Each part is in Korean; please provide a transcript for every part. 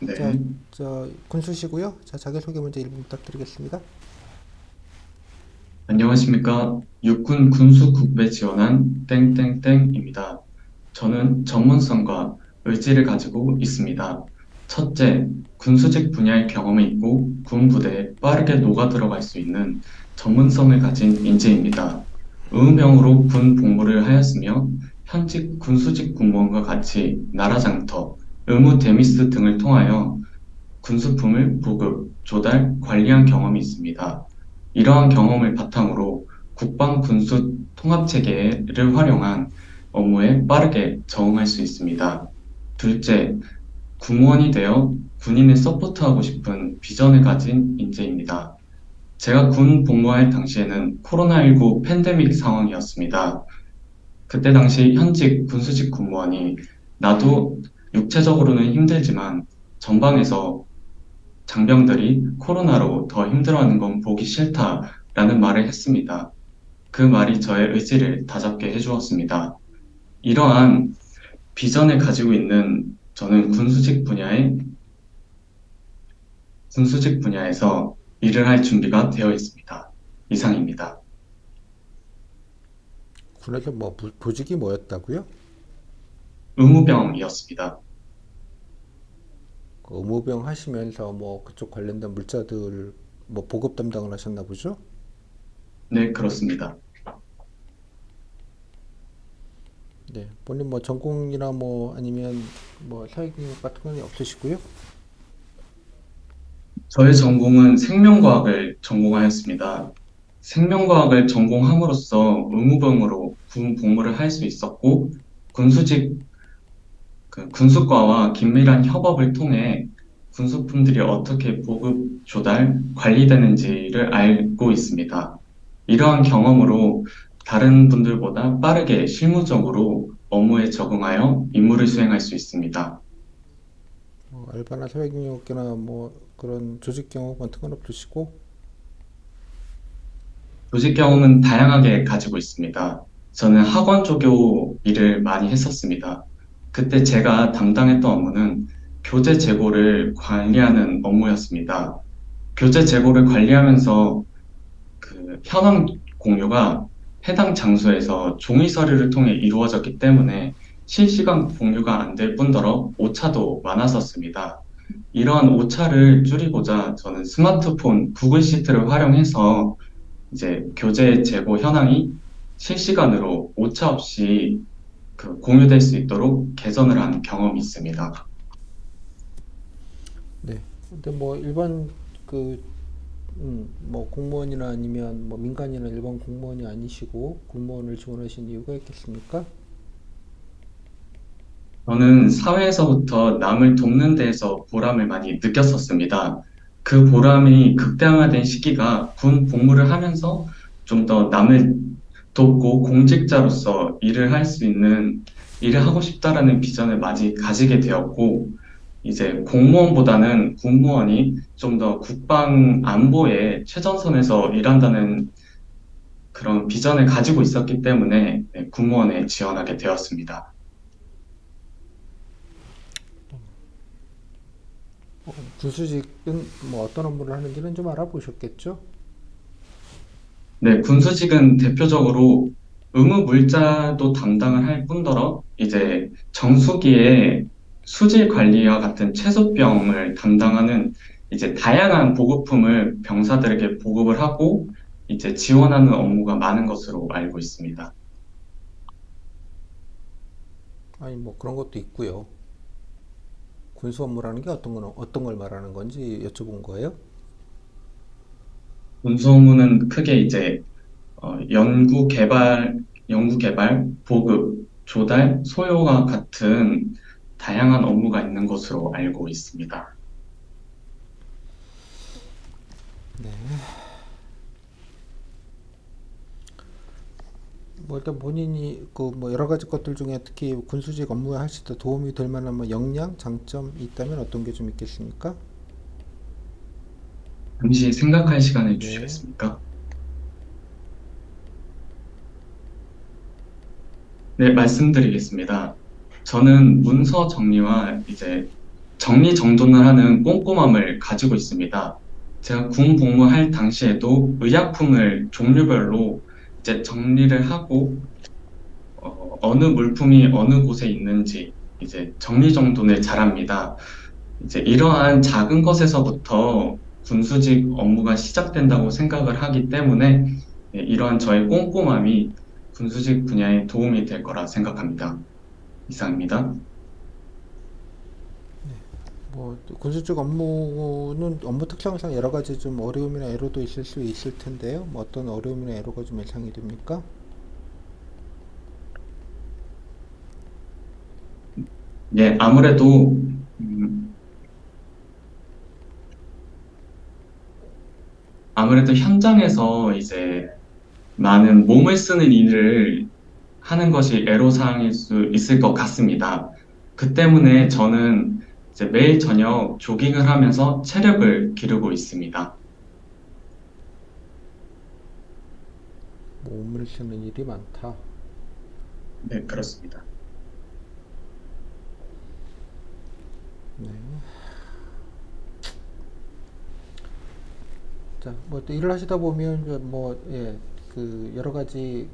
자, 네, 군수시고요. 자, 자기소개 먼저 1분 부탁드리겠습니다. 안녕하십니까. 육군 군수국배 지원한 땡땡땡입니다. 저는 전문성과 의지를 가지고 있습니다. 첫째, 군수직 분야의 경험이 있고 군 부대에 빠르게 녹아 들어갈 수 있는 전문성을 가진 인재입니다. 의무병으로 군 복무를 하였으며 현직 군수직 군무원과 같이 나라장터, 의무 대미스 등을 통하여 군수품을 보급, 조달, 관리한 경험이 있습니다. 이러한 경험을 바탕으로 국방 군수 통합 체계를 활용한 업무에 빠르게 적응할 수 있습니다. 둘째, 군무원이 되어 군인을 서포트하고 싶은 비전을 가진 인재입니다. 제가 군 복무할 당시에는 코로나19 팬데믹 상황이었습니다. 그때 당시 현직 군수직 군무원이 나도 육체적으로는 힘들지만 전방에서 장병들이 코로나로 더 힘들어하는 건 보기 싫다라는 말을 했습니다. 그 말이 저의 의지를 다잡게 해주었습니다. 이러한 비전을 가지고 있는 저는 군수직 분야에서 일을 할 준비가 되어 있습니다. 이상입니다. 군에서 뭐 보직이 뭐였다고요? 의무병이었습니다. 그 의무병 하시면서 뭐 그쪽 관련된 물자들 뭐 보급 담당을 하셨나 보죠? 네, 그렇습니다. 네, 본인 뭐 전공이나 뭐 아니면 뭐 사회교육 같은 건 없으시고요? 저의 전공은 생명과학을 전공하였습니다. 생명과학을 전공함으로써 의무병으로 군 복무를 할 수 있었고, 군수직, 군수과와 긴밀한 협업을 통해 군수품들이 어떻게 보급, 조달, 관리되는지를 알고 있습니다. 이러한 경험으로 다른 분들보다 빠르게 실무적으로 업무에 적응하여 임무를 수행할 수 있습니다. 뭐 알바나 사회경영학교나 뭐 그런 조직 경험 같은 건 없으시고? 조직 경험은 다양하게 가지고 있습니다. 저는 학원 조교 일을 많이 했었습니다. 그때 제가 담당했던 업무는 교재 재고를 관리하는 업무였습니다. 교재 재고를 관리하면서 그 현황 공유가 해당 장소에서 종이 서류를 통해 이루어졌기 때문에 실시간 공유가 안 될 뿐더러 오차도 많았었습니다. 이러한 오차를 줄이고자 저는 스마트폰 구글 시트를 활용해서 이제 교재 재고 현황이 실시간으로 오차 없이 공유될 수 있도록 개선을 한 경험이 있습니다. 네. 근데 뭐 일반 그 뭐 공무원이나 아니면 뭐 민간이나 일반 공무원이 아니시고 공무원을 지원하신 이유가 있겠습니까? 저는 사회에서부터 남을 돕는 데에서 보람을 많이 느꼈었습니다. 그 보람이 극대화된 시기가 군 복무를 하면서 좀 더 남을 돕고 공직자로서 일을 하고 싶다라는 비전을 많이 가지게 되었고, 이제 공무원보다는 군무원이 좀 더 국방 안보에 최전선에서 일한다는 그런 비전을 가지고 있었기 때문에 네, 군무원에 지원하게 되었습니다. 군수직은 뭐 어떤 업무를 하는지는 좀 알아보셨겠죠? 네, 군수직은 대표적으로 의무 물자도 담당을 할 뿐더러 이제 정수기의 수질 관리와 같은 최소병을 담당하는 이제 다양한 보급품을 병사들에게 보급을 하고 이제 지원하는 업무가 많은 것으로 알고 있습니다. 아니 뭐 그런 것도 있고요. 군수 업무라는 게 어떤 걸 말하는 건지 여쭤본 거예요. 군수 업무는 크게 이제 연구 개발, 보급, 조달, 소요와 같은 다양한 업무가 있는 것으로 알고 있습니다. 뭐 일단 본인이 그 뭐 여러 가지 것들 중에 특히 군수직 업무에 하실 때 도움이 될 만한 뭐 역량, 장점이 있다면 어떤 게 좀 있겠습니까? 잠시 생각할 시간을 네. 주시겠습니까? 네, 말씀드리겠습니다. 저는 문서 정리와 이제 정리정돈을 하는 꼼꼼함을 가지고 있습니다. 제가 군 복무할 당시에도 의약품을 종류별로 이제 정리를 하고 어느 물품이 어느 곳에 있는지 이제 정리정돈을 잘합니다. 이제 이러한 작은 것에서부터 군수직 업무가 시작된다고 생각을 하기 때문에 이러한 저의 꼼꼼함이 군수직 분야에 도움이 될 거라 생각합니다. 이상입니다. 뭐 군수직 업무는 업무 특성상 여러 가지 좀 어려움이나 애로도 있을 수 있을 텐데요. 뭐 어떤 어려움이나 애로가 좀 예상이 됩니까? 예, 음, 아무래도 현장에서 이제 많은 몸을 쓰는 일을 하는 것이 애로사항일 수 있을 것 같습니다. 그 때문에 저는 이제 매일 저녁 조깅을 하면서 체력을 기르고 있습니다. 몸을 쓰는 일이 많다. 네, 그렇습니다. 네. 자, 뭐 또 일을 하시다 보면 이제 뭐 예, 그 여러 가지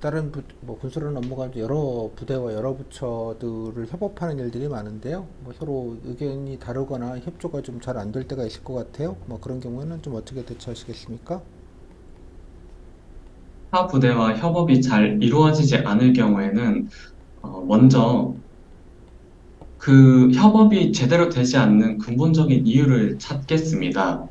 다른 뭐 군수라는 업무가 이제 여러 부대와 여러 부처들을 협업하는 일들이 많은데요. 뭐 서로 의견이 다르거나 협조가 좀 잘 안 될 때가 있을 것 같아요. 뭐 그런 경우에는 좀 어떻게 대처하시겠습니까? 타 부대와 협업이 잘 이루어지지 않을 경우에는 먼저 그 협업이 제대로 되지 않는 근본적인 이유를 찾겠습니다.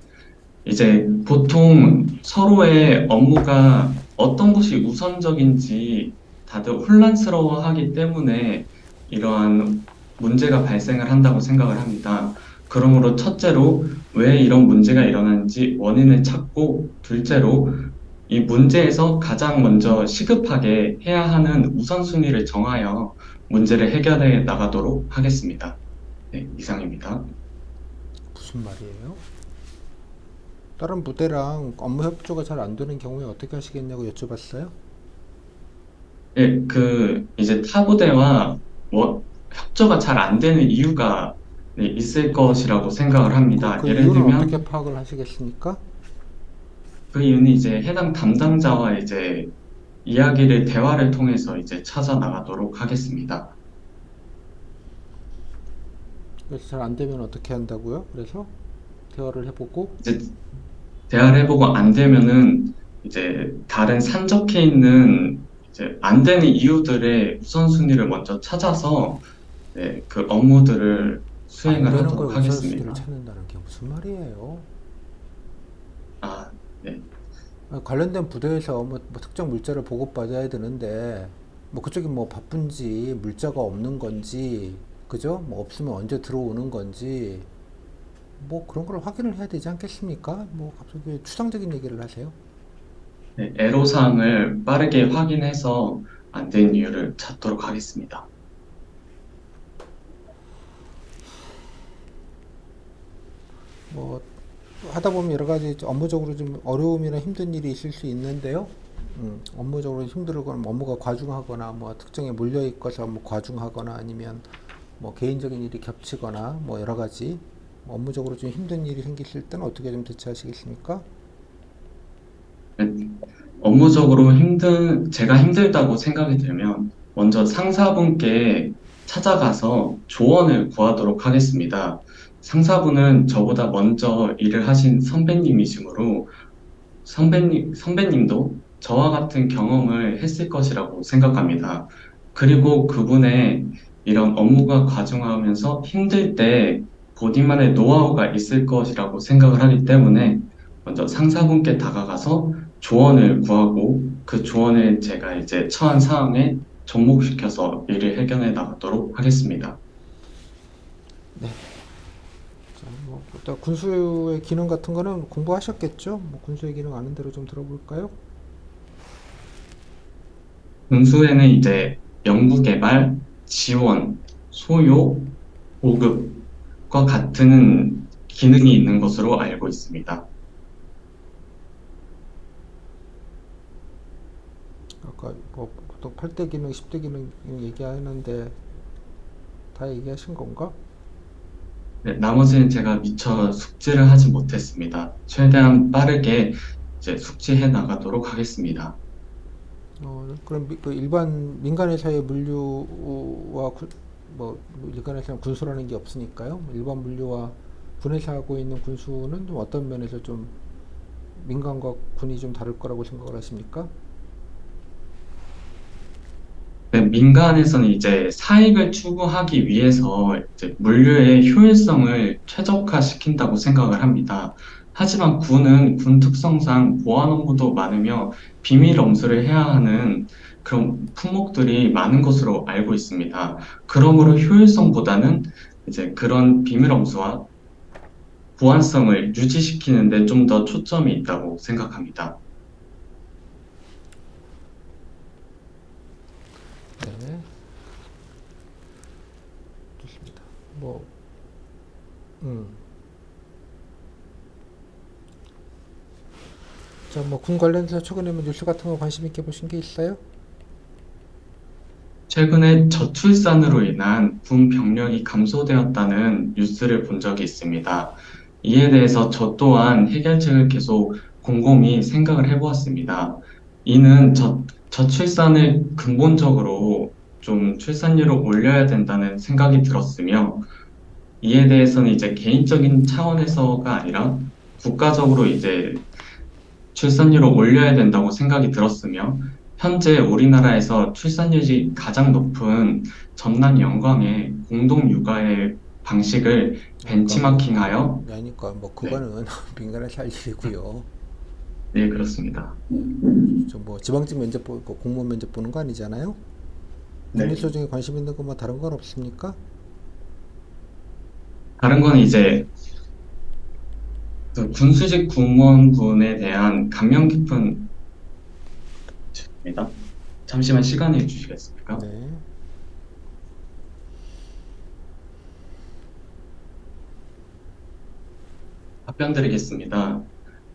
이제 보통 서로의 업무가 어떤 것이 우선적인지 다들 혼란스러워하기 때문에 이러한 문제가 발생을 한다고 생각을 합니다. 그러므로 첫째로 왜 이런 문제가 일어나는지 원인을 찾고, 둘째로 이 문제에서 가장 먼저 시급하게 해야 하는 우선순위를 정하여 문제를 해결해 나가도록 하겠습니다. 네, 이상입니다. 무슨 말이에요? 다른 부대랑 업무 협조가 잘 안 되는 경우에 어떻게 하시겠냐고 여쭤봤어요? 예, 이제 타부대와 협조가 잘 안 되는 이유가 네, 있을 것이라고 생각을 합니다. 그 예를 이유는 어떻게 들면, 파악을 하시겠습니까? 그 이유는 이제 해당 담당자와 이제 대화를 통해서 이제 찾아 나가도록 하겠습니다. 그래서 잘 안 되면 어떻게 한다고요? 그래서 대화를 해보고 이제 대화를 해보고 안 되면은 이제 다른 산적해 있는 이제 안 되는 이유들의 우선순위를 먼저 찾아서 네, 그 업무들을 안 수행을 되는 걸 하도록 우선순위를 하겠습니다. 찾는다는 게 무슨 말이에요? 아, 네. 관련된 부대에서 뭐 특정 물자를 보고받아야 되는데 뭐 그쪽이 뭐 바쁜지 물자가 없는 건지 그죠? 뭐 없으면 언제 들어오는 건지 뭐 그런 걸 확인을 해야 되지 않겠습니까? 뭐 갑자기 추상적인 얘기를 하세요? 네, 애로사항을 빠르게 확인해서 안 된 이유를 찾도록 하겠습니다. 뭐 하다 보면 여러 가지 업무적으로 좀 어려움이나 힘든 일이 있을 수 있는데요. 업무적으로 힘들거나 업무가 과중하거나 뭐 특정에 몰려 있어서 뭐 과중하거나 아니면 뭐 개인적인 일이 겹치거나 뭐 여러 가지 업무적으로 좀 힘든 일이 생기실 때는 어떻게 좀 대처하시겠습니까? 네, 업무적으로 제가 힘들다고 생각이 들면 먼저 상사분께 찾아가서 조언을 구하도록 하겠습니다. 상사분은 저보다 먼저 일을 하신 선배님이시므로 선배님도 저와 같은 경험을 했을 것이라고 생각합니다. 그리고 그분의 이런 업무가 과중하면서 힘들 때 본인만의 노하우가 있을 것이라고 생각을 하기 때문에 먼저 상사분께 다가가서 조언을 구하고 그 조언을 제가 이제 처한 사항에 접목시켜서 일을 해결해 나가도록 하겠습니다. 자, 뭐 일단 군수의 기능 같은 거는 공부하셨겠죠? 뭐 군수의 기능 아는 대로 좀 들어볼까요? 군수에는 이제 연구개발, 지원, 소요, 보급과 같은 기능이 있는 것으로 알고 있습니다. 아까 뭐 보통 8대 기능, 10대 기능 얘기하는데 다 얘기하신 건가? 네, 나머지는 제가 미처 숙지를 하지 못했습니다. 최대한 빠르게 이제 숙지해 나가도록 하겠습니다. 그럼 그 일반 민간 회사의 물류와 뭐 일간 회사는 군수라는 게 없으니까요. 일반 물류와 군에서 하고 있는 군수는 좀 어떤 면에서 좀 민간과 군이 좀 다를 거라고 생각을 하십니까? 네, 민간에서는 이제 사익을 추구하기 위해서 이제 물류의 효율성을 최적화시킨다고 생각을 합니다. 하지만 군은 군 특성상 보안 업무도 많으며 비밀 엄수를 해야 하는 그런 품목들이 많은 것으로 알고 있습니다. 그러므로 효율성보다는 이제 그런 비밀 엄수와 보안성을 유지시키는 데 좀 더 초점이 있다고 생각합니다. 네, 좋습니다. 뭐, 음. 자, 뭐 군 관련해서 최근에 뭐 뉴스 같은 거 관심 있게 보신 게 있어요? 최근에 저출산으로 인한 군 병력이 감소되었다는 뉴스를 본 적이 있습니다. 이에 대해서 저 또한 해결책을 계속 곰곰이 생각을 해보았습니다. 이는 저출산을 근본적으로 좀 출산율을 올려야 된다는 생각이 들었으며, 이에 대해서는 이제 개인적인 차원에서가 아니라 국가적으로 이제 출산율을 올려야 된다고 생각이 들었으며, 현재 우리나라에서 출산율이 가장 높은 전남 영광의 공동 육아의 방식을 그러니까 뭐, 벤치마킹하여, 그러니까 뭐 네, 그거는 민간에 살 일이고요. 네, 그렇습니다. 저 뭐 지방직 면접 보고 공무원 면접 보는 거 아니잖아요. 네. 국민소 중에 관심 있는 거 뭐 다른 건 없습니까? 다른 건 이제 그 군수직 공무원분에 대한 감명 깊은 입니다. 잠시만 시간을 주시겠습니까? 네. 답변 드리겠습니다.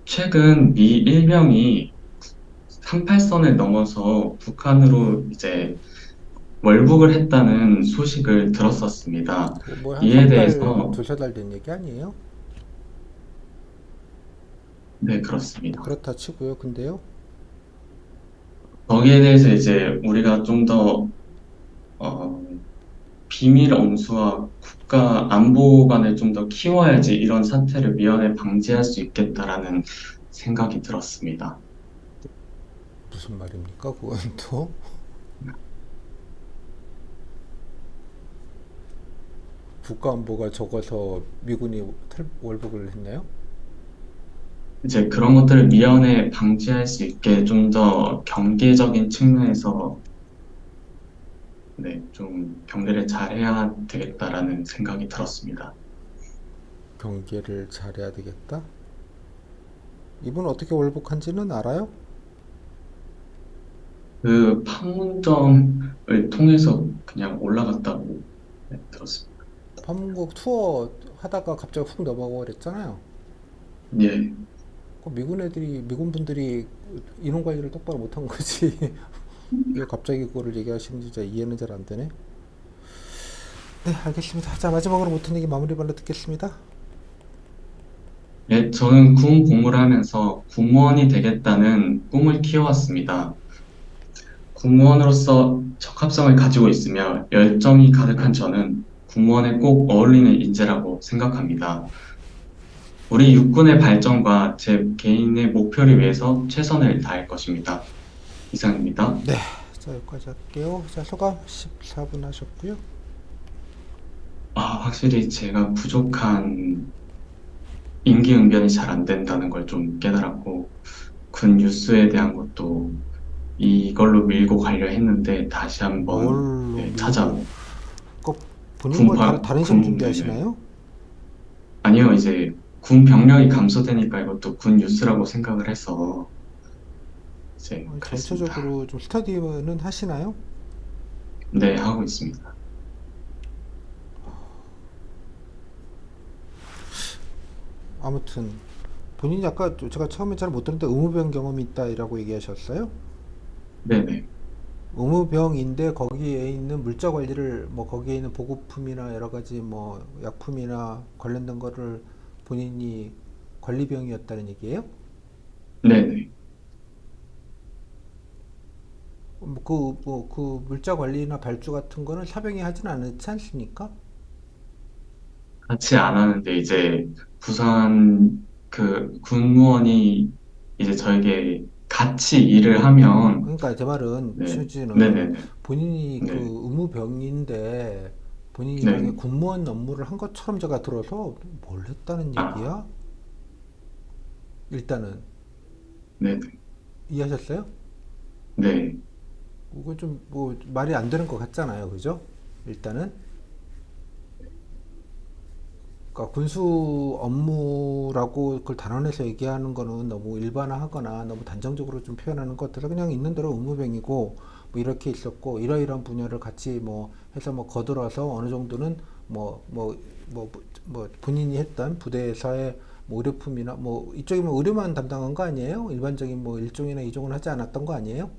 최근 미 일병이 38선을 넘어서 북한으로 이제 월북을 했다는 소식을 들었었습니다. 그거 뭐 한 이에 석 달, 대해서, 두세 달 된 얘기 아니에요? 네, 뭐 그렇습니다. 그렇다 치고요. 근데요. 거기에 대해서 이제 우리가 좀 더, 어, 비밀 엄수와 국가 안보관을 좀 더 키워야지 이런 사태를 미연에 방지할 수 있겠다라는 생각이 들었습니다. 무슨 말입니까? 그건 또 국가안보가 적어서 미군이 월북을 했나요? 이제 그런 것들을 미연에 방지할 수 있게 좀 더 경계적인 측면에서 네, 좀 경계를 잘 해야 되겠다라는 생각이 들었습니다. 경계를 잘해야 되겠다. 이분 어떻게 월북한지는 알아요? 그 판문점을 통해서 그냥 올라갔다고 네, 들었습니다. 판문국 투어 하다가 갑자기 훅 넘어가고 그랬잖아요. 예, 그 미군 분들이 인원 관리를 똑바로 못한 거지. 왜 갑자기 그거를 얘기하시는지 진짜 이해는 잘 안 되네. 네, 알겠습니다. 자, 마지막으로 못한 얘기 마무리 발로 듣겠습니다. 예, 저는 군 복무를 하면서 공무원이 되겠다는 꿈을 키워왔습니다. 공무원으로서 적합성을 가지고 있으며 열정이 가득한 저는 공무원에 꼭 어울리는 인재라고 생각합니다. 우리 육군의 발전과 제 개인의 목표를 위해서 최선을 다할 것입니다. 이상입니다. 네, 자, 여기까지 할게요. 자, 소감 14분 하셨고요. 확실히 제가 부족한 임기응변이 잘 안 된다는 걸 좀 깨달았고, 군 뉴스에 대한 것도 이걸로 밀고 가려 했는데, 다시 한번 뭘로 네, 밀고, 그 본인 뭐 군파, 다른 시험 군, 준비하시나요? 아니요, 이제 군 병력이 감소되니까 이것도 군 뉴스라고 생각을 해서, 이제 아니, 그랬습니다. 전체적으로 좀 스터디는 하시나요? 네, 하고 있습니다. 아무튼 본인이 아까 제가 처음에 잘 못 들었는데 의무병 경험이 있다라고 얘기하셨어요? 네네. 의무병인데 거기에 있는 물자 관리를 뭐 거기에 있는 보급품이나 여러 가지 뭐 약품이나 관련된 거를 본인이 관리병이었다는 얘기예요? 네네. 그 물자 관리나 발주 같은 거는 사병이 하진 않지 않습니까? 같이 안 하는데 이제 부산 그 군무원이 이제 저에게 같이 일을 하면 그러니까 제 말은 네. 취지는 네네네. 본인이 그 네. 의무병인데 본인이 만약에 네. 군무원 업무를 한 것처럼 제가 들어서 뭘 했다는 아, 얘기야? 일단은 네네. 이해하셨어요? 네. 그거 좀 뭐 말이 안 되는 것 같잖아요, 그죠? 일단은 그러니까 군수 업무라고 그걸 단언해서 얘기하는 거는 너무 일반화하거나 너무 단정적으로 좀 표현하는 것 같아서 그냥 있는 대로 의무병이고 뭐 이렇게 있었고 이러이러한 분야를 같이 뭐 해서 뭐 거들어서 어느 정도는 뭐 본인이 했던 부대에서의 뭐 의료품이나 뭐 이쪽이 뭐 의료만 담당한 거 아니에요? 일반적인 뭐 일종이나 이종은 하지 않았던 거 아니에요?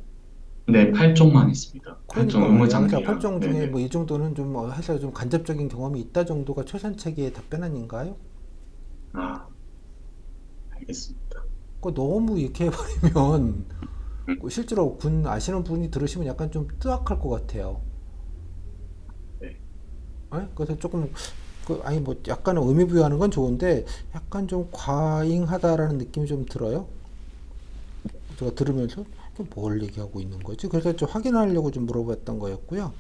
네, 8종만 했습니다. 8종 그러니까 의무 말이야. 그래서 장비랑. 8종 중에 네네. 뭐 이 정도는 좀 해서 좀 간접적인 경험이 있다 정도가 최선책의 답변 아닌가요? 아, 알겠습니다. 그 너무 이렇게 해버리면 음, 그 실제로 군 아시는 분이 들으시면 약간 좀 뜨악할 것 같아요. 네. 예? 그래서 조금 아니 뭐 약간 의미 부여하는 건 좋은데 약간 좀 과잉하다라는 느낌이 좀 들어요. 제가 들으면서 뭘 얘기하고 있는 거지? 그래서 좀 확인하려고 좀 물어봤던 거였고요.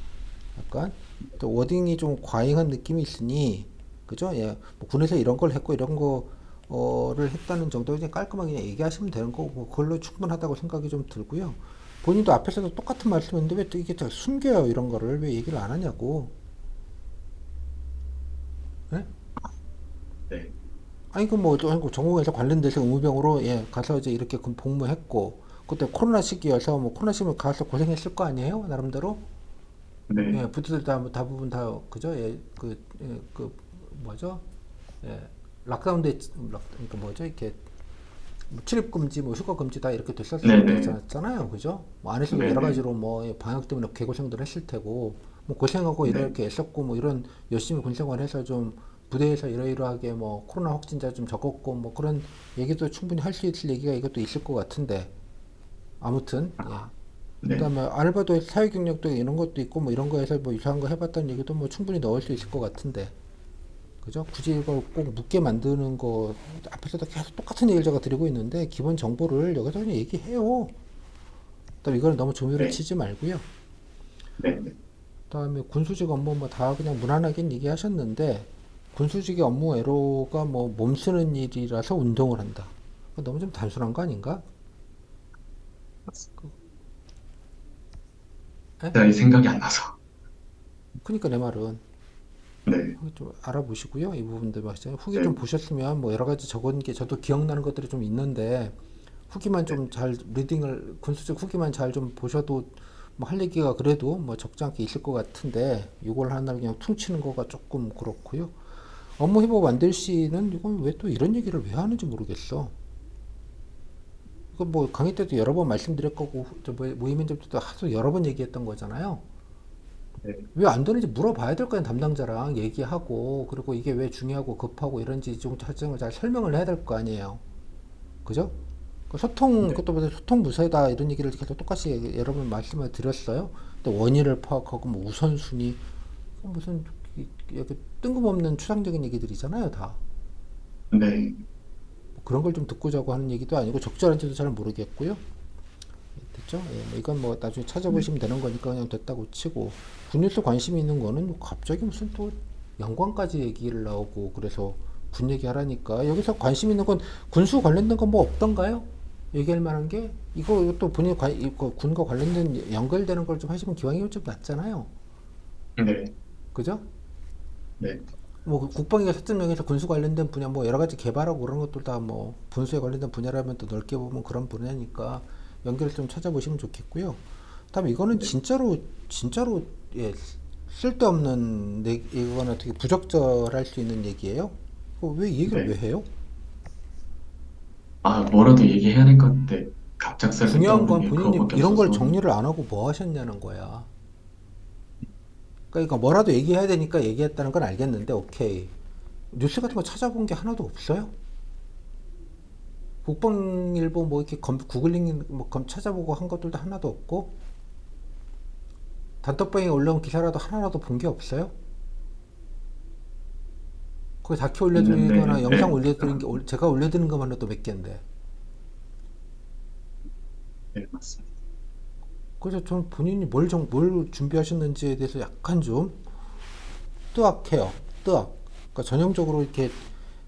약간 또 워딩이 좀 과잉한 느낌이 있으니 그죠? 예, 뭐 군에서 이런 걸 했고 이런 거를 했다는 정도 그냥 깔끔하게 그냥 얘기하시면 되는 거고 뭐 그걸로 충분하다고 생각이 좀 들고요. 본인도 앞에서도 똑같은 말씀했는데 왜 또 이게 다 숨겨요 이런 거를 왜 얘기를 안 하냐고. 예? 네. 아니 그뭐 전공에서 관련돼서 의무병으로 예 가서 이제 이렇게 복무했고 그때 코로나 시기여서 뭐 코로나 시기에 가서 고생했을 거 아니에요 나름대로. 네. 예, 부트들 다 대부분 다 그죠? 그 뭐죠? 예, 락다운 그러니까 뭐죠? 이렇게 뭐 출입 금지, 뭐 휴가 금지 다 이렇게 네네. 됐었잖아요, 그죠? 뭐 안에서도 여러 네네. 가지로 뭐 방역 때문에 개고생들 했을 테고, 뭐 고생하고 네. 이렇게 애썼고 뭐 이런 열심히 군생활해서 좀 부대에서 이러이러하게 뭐 코로나 확진자 좀 적었고 뭐 그런 얘기도 충분히 할 수 있을 얘기가 이것도 있을 것 같은데 아무튼 예. 아, 네. 그다음에 알바도 사회 경력도 이런 것도 있고 뭐 이런 거에서 뭐 이상한 거 해봤다는 얘기도 뭐 충분히 넣을 수 있을 것 같은데 그죠? 굳이 이걸 꼭 묻게 만드는 거 앞에서도 계속 똑같은 얘기를 제가 드리고 있는데 기본 정보를 여기서 그냥 얘기해요. 그다음에 이걸 너무 조미료 네. 치지 말고요. 네. 네. 그다음에 군수직 업무 뭐 다 그냥 무난하게 얘기하셨는데 군수직의 업무 애로가 뭐 몸 쓰는 일이라서 운동을 한다. 너무 좀 단순한 거 아닌가? 에? 제가 이 생각이 안 나서. 그러니까 내 말은 네. 좀 알아보시고요. 이 부분들 말씀 후기 좀 네. 보셨으면 뭐 여러 가지 적은 게 저도 기억나는 것들이 좀 있는데 후기만 네. 좀 잘 리딩을 군수적 후기만 잘 좀 보셔도 뭐 할 얘기가 그래도 뭐 적지 않게 있을 것 같은데 이걸 하나를 그냥 퉁치는 거가 조금 그렇고요. 업무 회복 만들 시는 이건 왜 또 이런 얘기를 왜 하는지 모르겠어. 이거 뭐 강의 때도 여러 번 말씀드릴 거고 저 모임 때도 하도 여러 번 얘기했던 거잖아요. 네. 왜 안 되는지 물어봐야 될 거야 담당자랑 얘기하고 그리고 이게 왜 중요하고 급하고 이런지 좀 사정을 잘 설명을 해야 될 거 아니에요. 그죠? 그 소통 네. 그것도 소통 무서다 이런 얘기를 계속 똑같이 여러 번 말씀을 드렸어요. 근데 원인을 파악하고 뭐 우선순위 무슨 이렇게 뜬금없는 추상적인 얘기들이잖아요, 다. 네. 뭐 그런 걸 좀 듣고 자고 하는 얘기도 아니고 적절한지도 잘 모르겠고요. 됐죠? 예, 뭐 이건 뭐 나중에 네. 찾아보시면 되는 거니까 그냥 됐다고 치고 군에서 관심이 있는 거는 뭐 갑자기 무슨 또 영광까지 얘기를 나오고 그래서 군 얘기하라니까 여기서 관심 있는 건 군수 관련된 건 뭐 없던가요? 얘기할 만한 게 이것도 본인 이거 군과 관련된 연결되는 걸 좀 하시면 기왕이면 좀 낫잖아요. 네. 그죠? 네. 뭐 국방위가 설정령에서 군수 관련된 분야 뭐 여러 가지 개발하고 그런 것도 다 뭐 분수에 관련된 분야라면 또 넓게 보면 그런 분야니까 연결을 좀 찾아보시면 좋겠고요. 다음에 이거는 네. 진짜로 예, 쓸데없는 이거는 되게 부적절할 수 있는 얘기예요. 왜 이 얘기를 왜 네. 해요? 아, 뭐라도 얘기해야 될 것 같은데 갑작스럽게 중요한 건 떠오른 게 본인이 그거밖에 이런 걸 없어서. 정리를 안 하고 뭐 하셨냐는 거야. 그러니까 뭐라도 얘기해야 되니까 얘기했다는 건 알겠는데, 오케이. 뉴스 같은 거 찾아본 게 하나도 없어요? 국방일보 뭐 이렇게 구글링 뭐 찾아보고 한 것들도 하나도 없고, 단톡방에 올라온 기사라도 하나라도 본 게 없어요? 거기 다큐 있는데, 올려드리거나 영상 네, 올려드린 게, 제가 올려드린 것만 해도 몇 개인데. 네, 맞습니다. 그래서 저는 본인이 뭘 준비하셨는지에 대해서 약간 좀 뜨악해요. 뜨악. 그러니까 전형적으로 이렇게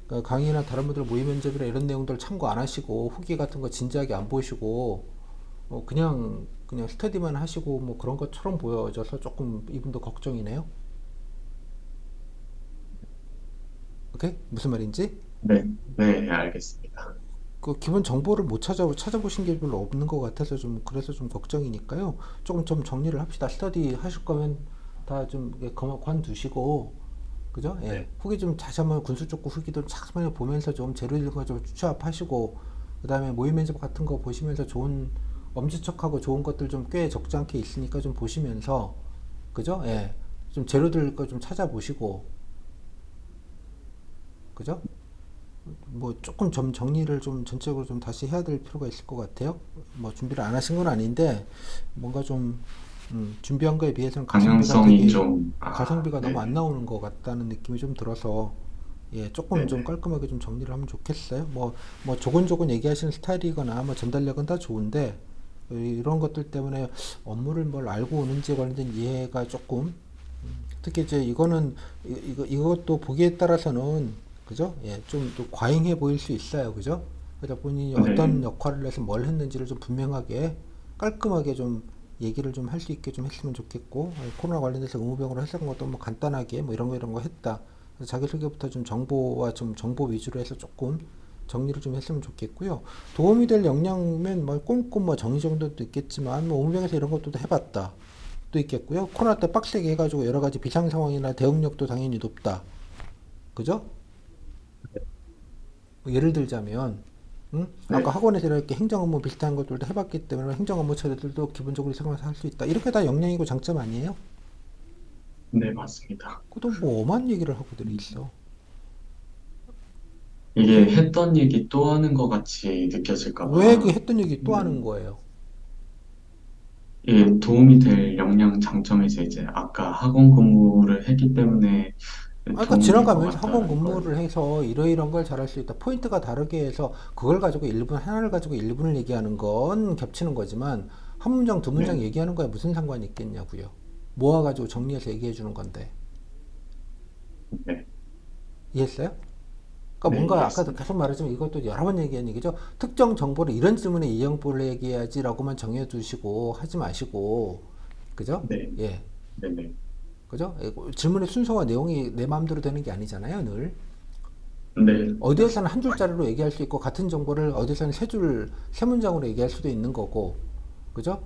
그 강의나 다른 분들 모의 면접이나 이런 내용들 참고 안 하시고 후기 같은 거 진지하게 안 보시고 그냥 스터디만 하시고 뭐 그런 것처럼 보여져서 조금 이분도 걱정이네요. 오케이? 무슨 말인지? 네, 네, 알겠습니다. 그 기본 정보를 못 찾아보신 게 별로 없는 것 같아서 좀 그래서 좀 걱정이니까요. 조금 좀 정리를 합시다. 스터디 하실 거면 다 좀 관두시고 그죠? 예. 네, 후기 좀 다시 한번 군수 쪽 후기도 잠깐 보면서 좀 재료 이런 거 좀 취합하시고 그다음에 모의 면접 같은 거 보시면서 좋은 엄지척하고 좋은 것들 좀 꽤 적지 않게 있으니까 좀 보시면서 그죠? 예. 좀 재료들 거 좀 찾아보시고 그죠? 뭐 조금 좀 정리를 좀 전적으로 좀 다시 해야 될 필요가 있을 것 같아요. 뭐 준비를 안 하신 건 아닌데 뭔가 좀 준비한 거에 비해서는 방향성이 좀, 가성비가 너무 안 네네, 나오는 것 같다는 느낌이 좀 들어서 예, 조금 좀 네네, 깔끔하게 좀 정리를 하면 좋겠어요. 뭐 조곤조곤 얘기하시는 스타일이거나 뭐 전달력은 다 좋은데 이런 것들 때문에 업무를 뭘 알고 오는지에 관련된 이해가 조금 특히 이제 이거는 이것도 보기에 따라서는 그죠? 예, 좀 또 과잉해 보일 수 있어요. 그죠? 그래서 본인이 어떤 네, 역할을 해서 뭘 했는지를 좀 분명하게 깔끔하게 좀 얘기를 좀 할 수 있게 좀 했으면 좋겠고 코로나 관련돼서 의무병으로 했던 것도 뭐 간단하게 뭐 이런 거 했다. 그래서 자기소개부터 좀 정보와 좀 정보 위주로 해서 조금 정리를 좀 했으면 좋겠고요. 도움이 될 역량이면 뭐 꼼꼼 뭐 정리 정도도 있겠지만 뭐 의무병에서 이런 것도 해봤다. 도 있겠고요. 코로나 때 빡세게 해가지고 여러 가지 비상 상황이나 대응력도 당연히 높다. 그죠? 뭐 예를 들자면, 아까 네, 학원에서 이렇게 행정 업무 비슷한 것들도 해봤기 때문에 행정 업무 처리들도 기본적으로 생각해서 할 수 있다. 이렇게 다 역량이고 장점 아니에요? 네, 맞습니다. 그것도 뭐 엄한 얘기를 하고들이 음, 있어. 이게 오케이? 했던 얘기 또 하는 것 같이 느껴질까 왜 그 봐, 했던 얘기 또 하는 음, 거예요? 이게 도움이 될 역량 장점에서 이제 아까 학원 근무를 했기 때문에 아까 도움이 될 것 지나가면서 학원 같다는 걸, 근무를 해서 이러이런 걸 잘할 수 있다. 포인트가 다르게 해서 그걸 가지고 1분, 하나를 가지고 1분을 얘기하는 건 겹치는 거지만 한 문장, 두 문장 네, 얘기하는 거에 무슨 상관이 있겠냐고요. 모아가지고 정리해서 얘기해 주는 건데. 네, 이해했어요? 그러니까 네, 뭔가 아까도 이해했습니다. 계속 말하지만 이것도 여러 번 얘기한 얘기죠. 특정 정보를 이런 질문에 이 정보를 얘기해야지라고만 정해두시고 하지 마시고, 그죠? 네, 예. 네, 네, 그죠? 예, 질문의 순서와 내용이 내 마음대로 되는 게 아니잖아요, 늘. 네, 어디에서는 한 맞습니다. 줄짜리로 얘기할 수 있고 같은 정보를 어디에서는 세 문장으로 얘기할 수도 있는 거고, 그죠?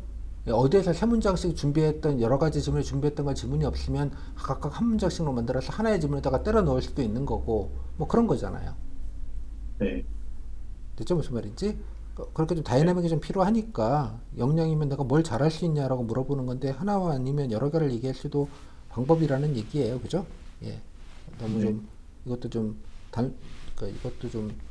예, 어디에서 세 문장씩 준비했던 여러 가지 질문을 준비했던 건 질문이 없으면 각각 한 문장씩로 만들어서 하나의 질문에다가 때려 넣을 수도 있는 거고, 뭐 그런 거잖아요. 네, 됐죠? 무슨 말인지? 그렇게 좀 네, 다이나믹이 좀 필요하니까 역량이면 내가 뭘 잘할 수 있냐라고 물어보는 건데 하나와 아니면 여러 개를 얘기할 수도 방법이라는 얘기예요. 그죠? 예. 너무 네, 좀 이것도 좀 단, 이것도 좀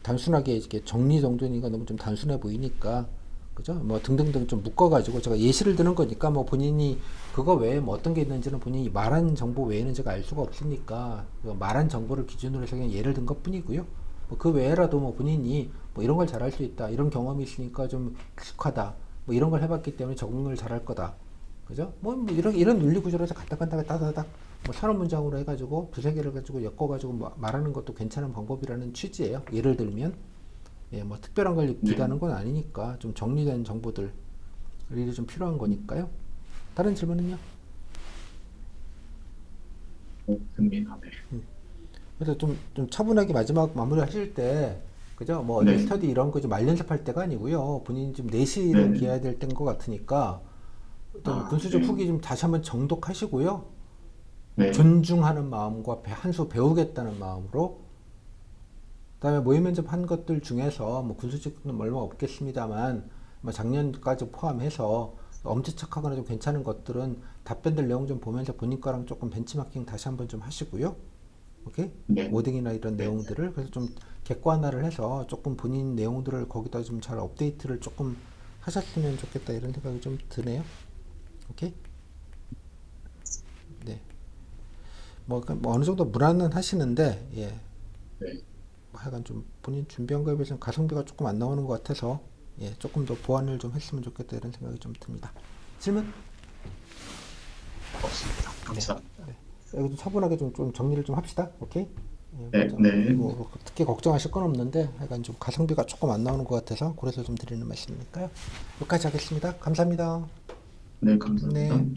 단순하게 이렇게 정리 정돈이니까 너무 좀 단순해 보이니까 그죠? 뭐 등등등 좀 묶어가지고 제가 예시를 드는 거니까 뭐 본인이 그거 외에 뭐 어떤 게 있는지는 본인이 말한 정보 외에는 제가 알 수가 없으니까 그 말한 정보를 기준으로 해서 그냥 예를 든 것 뿐이고요. 뭐 그 외에라도 뭐 본인이 뭐 이런 걸 잘할 수 있다, 이런 경험이 있으니까 좀 익숙하다, 뭐 이런 걸 해봤기 때문에 적응을 잘할 거다, 그죠? 뭐 이런 논리 구조로 해서 간단간단하게 따다닥 뭐 산업 문장으로 해가지고 두세 개를 가지고 엮어가지고 말하는 것도 괜찮은 방법이라는 취지예요. 예를 들면 예, 뭐 특별한 걸 네, 기대하는 건 아니니까 좀 정리된 정보들이 좀 필요한 거니까요. 다른 질문은요? 됩니다. 네, 그래서 좀 차분하게 마지막 마무리 하실 때 그죠? 뭐 어디 네, 스터디 이런 거 좀 말 연습할 때가 아니고요. 본인이 좀 내실을 네, 기해야 될 때인 것 같으니까 좀 군수적 네, 후기 좀 다시 한번 정독하시고요. 네, 존중하는 마음과 한 수 배우겠다는 마음으로 그다음에 모의 면접 한 것들 중에서 뭐 군수직은 얼마 없겠습니다만 뭐 작년까지 포함해서 엄지척하거나 좀 괜찮은 것들은 답변들 내용 좀 보면서 본인 거랑 조금 벤치마킹 다시 한번 좀 하시고요. 오케이? 네, 워딩이나 이런 네, 내용들을 그래서 좀 객관화를 해서 조금 본인 내용들을 거기다 좀 잘 업데이트를 조금 하셨으면 좋겠다 이런 생각이 좀 드네요. 오케이? 네. 뭐 어느 정도 무난은 하시는데 예. 네. 뭐 하여간 좀 본인 준비한 거에 비해서 가성비가 조금 안 나오는 것 같아서 예, 조금 더 보완을 좀 했으면 좋겠다 이런 생각이 좀 듭니다. 질문? 없습니다. 네. 감사합니다. 네. 여기도 차분하게 좀 정리를 좀 합시다. 오케이? 예, 네, 네, 뭐 특히 걱정하실 건 없는데 하여간 좀 가성비가 조금 안 나오는 것 같아서 그래서 좀 드리는 말씀이니까요. 여기까지 하겠습니다. 감사합니다. 네, 감사합니다. 네.